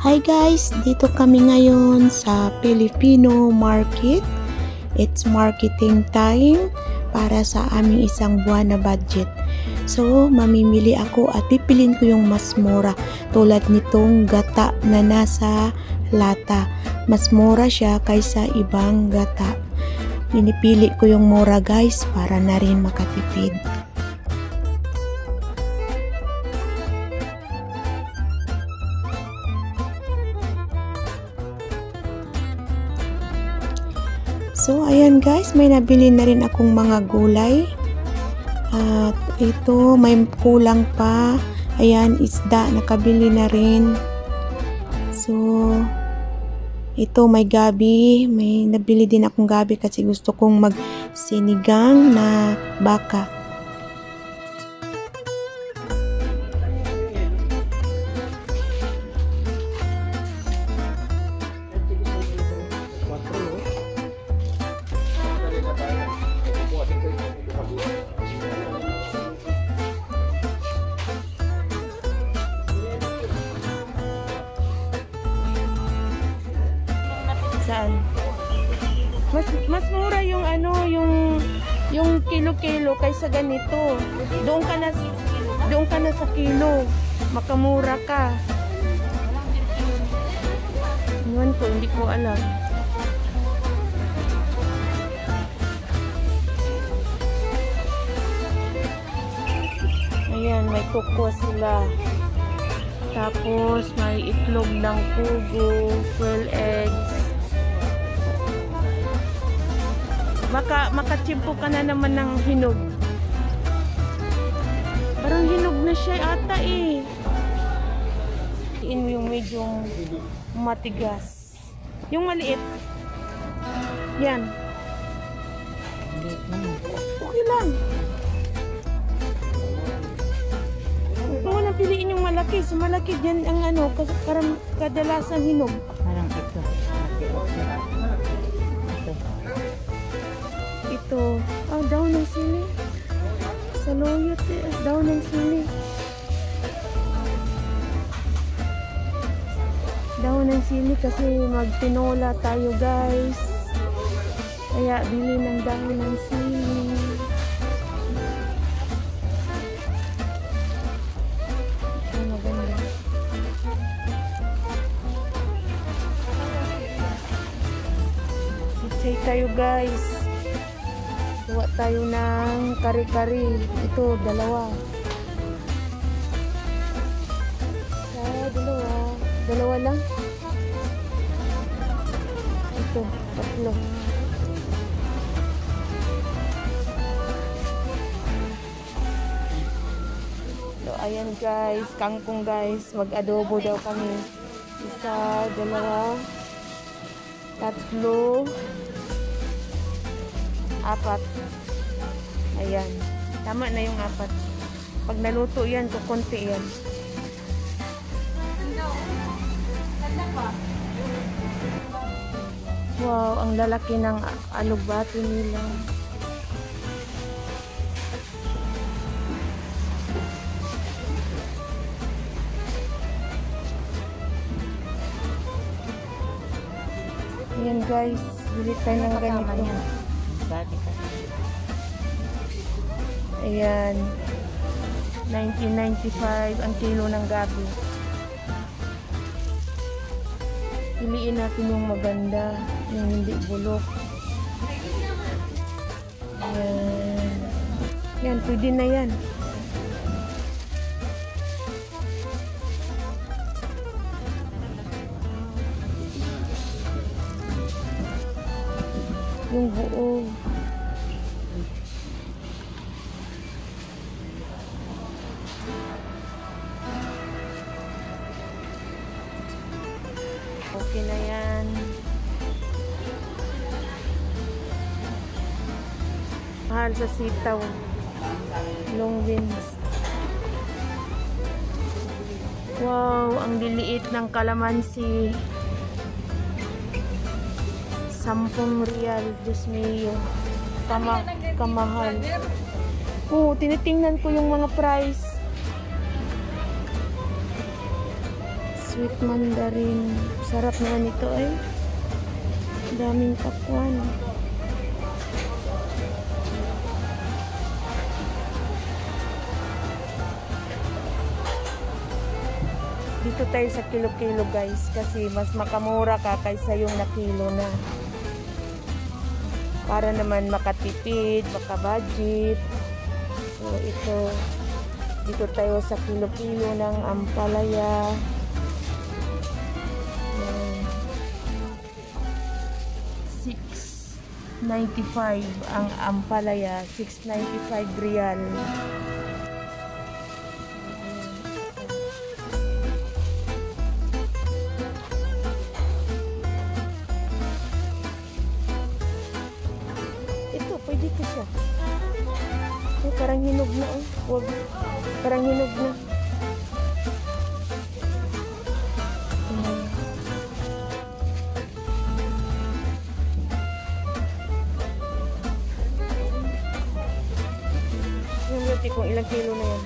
Hi guys, dito kami ngayon sa Filipino Market. It's marketing time para sa aming isang buwan na budget. So, mamimili ako at pipilin ko yung mas mura. Tulad nitong gata na nasa lata. Mas mura siya kaysa ibang gata. Pinipili ko yung mura guys para na rin makatipid. So, ayan guys, may nabili na rin akong mga gulay. At ito, may kulang pa. Ayan, isda, nakabili na rin. So, ito may gabi. May nabili din akong gabi kasi gusto kong magsinigang na baka. Saan? Mas mura yung yung kilo-kilo kaysa ganito. Doon ka na sa kilo. Makamura ka. Iwan ko, hindi ko alam. Ayan, may tuko sila. Tapos may itlog ng pugo, quail eggs. Baka makachimpo ka na naman ng hinog. Parang hinog na siya ata eh. Yung medyo matigas. Yung maliit. Yan. Okay lang. Huwag mo nang piliin yung malaki. Sa malaki dyan ang parang kadalasan hinog. Parang ito. Ito. Daw ng sili. Sa loyot eh. Daw ng sili. Daw ng sili kasi magtinola tayo guys. Kaya bili ng dahon ng sili. Ito maganda. Sitsay tayo guys. Kuha tayo ng kari-kari. Ito, dalawa. Dalawa. Dalawa lang. Ito, tatlo. So, ayan guys. Kangkong guys. Mag-adobo daw kami. Isa, dalawa, tatlo, apat. Ayan. Tama na yung apat. Pag naluto yan, kukunti yan. Wow, ang lalaki ng alugbati nila. Ayan guys, bili tayo ng ganito. Ayan, 19.95 ang kilo ng gabi. Piliin natin yung maganda, yung hindi bulok. Ayan. Yan, pwede na yan. Yung buo. Okay na yan. Mahal sa sitaw. Long beans. Wow, ang liliit ng kalamansi. 10 real. Diyos mio. Kamahal. Tinitingnan ko yung mga price. Sweet mandarin. Sarap naman ito eh. Daming pakwan. Dito tayo sa kilo-kilo guys kasi mas makamura ka kaysa yung nakilo na. Para naman makatipid, makabudget. So ito, dito tayo sa kilo-kilo ng ampalaya. $6.95 ang ampalaya, 6.95 real. Pwede ko siya. Ay, parang hinog na oh. Wag. Parang hinog na. Yung buti kung ilang kilo na yan.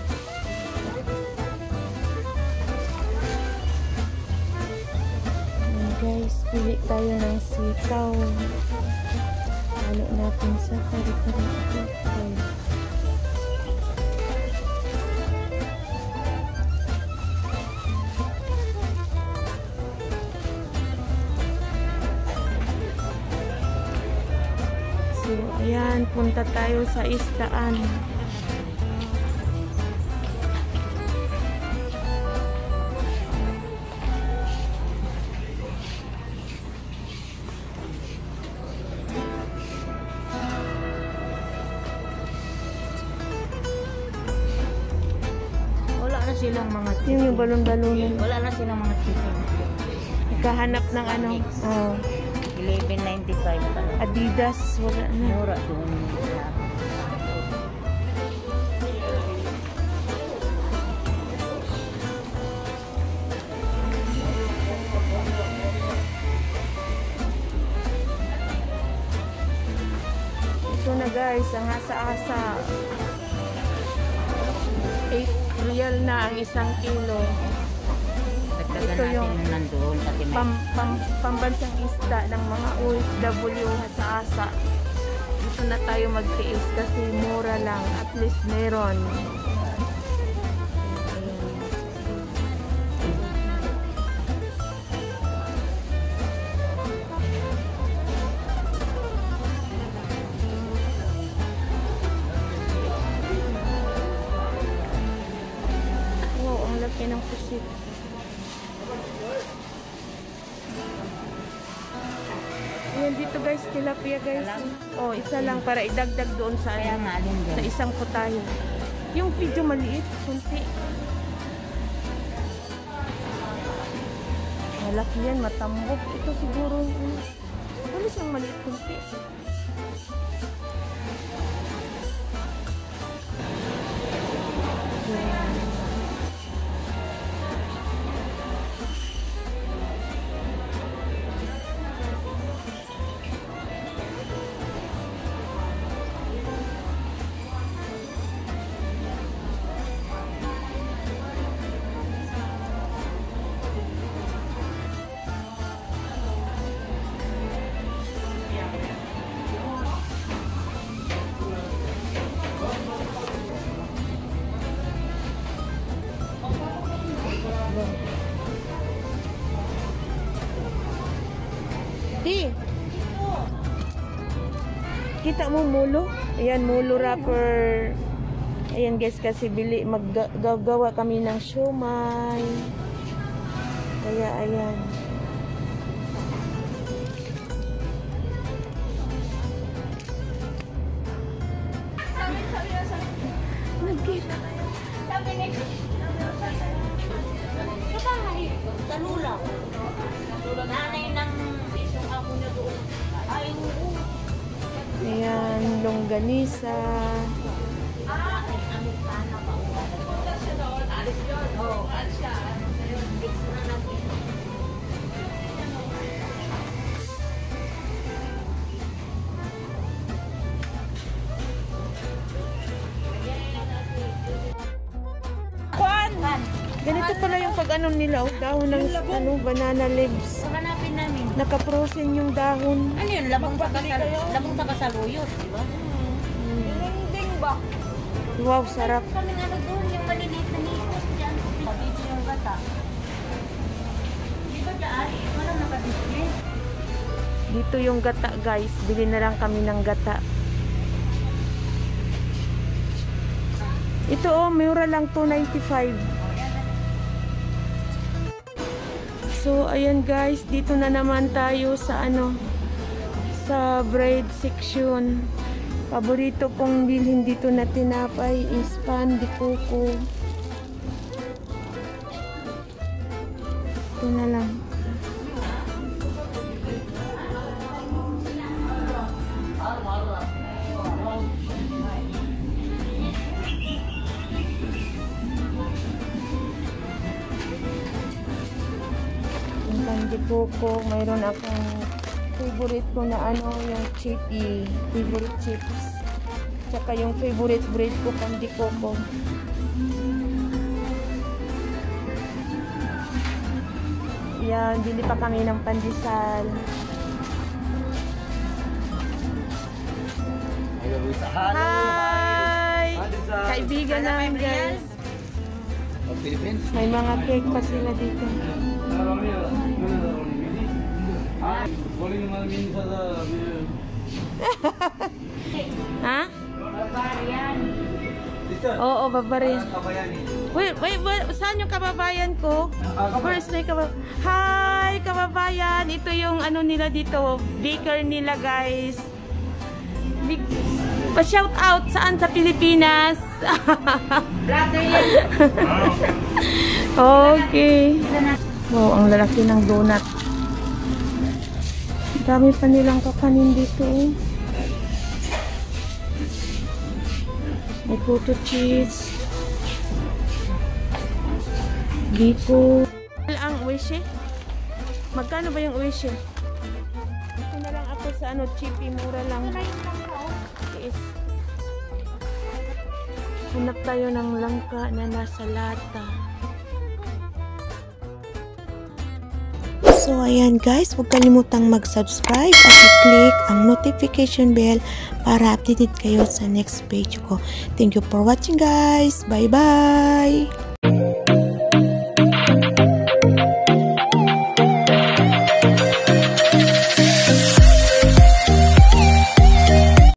Guys, pili tayo ng sitaw. Halo natin sa kari-kari ito. So, ayan, punta tayo sa isdaan. Silang mga chicken. Yung balon-balonan. Wala na silang mga chicken. Nagkahanap ng ano? Oh. 11.95 talaga. Adidas. Wala na. Mura doon. Ito na guys, ang asa-asa. 8 real na ang isang kilo. Dagdagan Ito natin yung nandoon sa pambansang isda ng mga OFW sa asa. Dito na tayo magtiis kasi mura lang. At least meron. Laki ng pusit. Ayan dito guys, tilapia guys. Oh, isa lang para idagdag doon sa kaya nga alin sa dyan. isang putahe. Yung video maliit, kunti. Malaki yan, matambok. Ito siguro, ano siyang maliit, kunti. Di. Kita mo mulo? Ayan, mulo wrapper. Ayan guys, kasi maggagawa kami ng siomay. Kaya ayan. Nagkita. Talula. Nanay ng isang ako na doon. Ay, oo. Ayan, longganisa. Amerikana pa. Punta siya doon. Alis yun. Oo, alis siya. Mix na natin. Kwan! Ganito pala yung pag-ano nila, dahon ng banana leaves. Hanapin namin. Naka-frozen yung dahon. Ano yun? Labong tagasaluyot, di ba? Ding ba? Wow, sarap. Kami ano doon, yung maliliit na nikot dyan. Dito yung gata. Di ba dyan? Walang nakadisplay. Dito yung gata, guys. Bili na lang kami ng gata. Ito mura lang, 2.95. So, ayan guys, dito na naman tayo sa sa bread section. Paborito kong bilhin dito na tinapay is pan de coco. Ito na lang. Di coco, mayroon akong favorite ko na yung chippy, favorite chips. Tsaka yung favorite bread ko, pandi coco. Yan, bili pa kami ng pandesal. Hi! Kaibigan namin guys. May mga cake pa sila dito. Ha? Barbarian. Oo, Barbarian. Wait, saan yung kababayan ko? First may Hi, kababayan. Ito yung nila dito, baker nila, guys. Pa-shout out saan sa Pilipinas? Okay. Wow, ang lalaki ng donut. Dami pa nilang kakanin dito. May puto cheese. Dito. Ang uwishi. Magkano ba yung uwishi? Ito na lang ako sa chippy, mura lang. Yes. Hanap tayo ng langka na nasa lata. So, ayan guys, huwag kalimutang mag-subscribe at i-click ang notification bell para updated kayo sa next page ko. Thank you for watching guys. Bye-bye!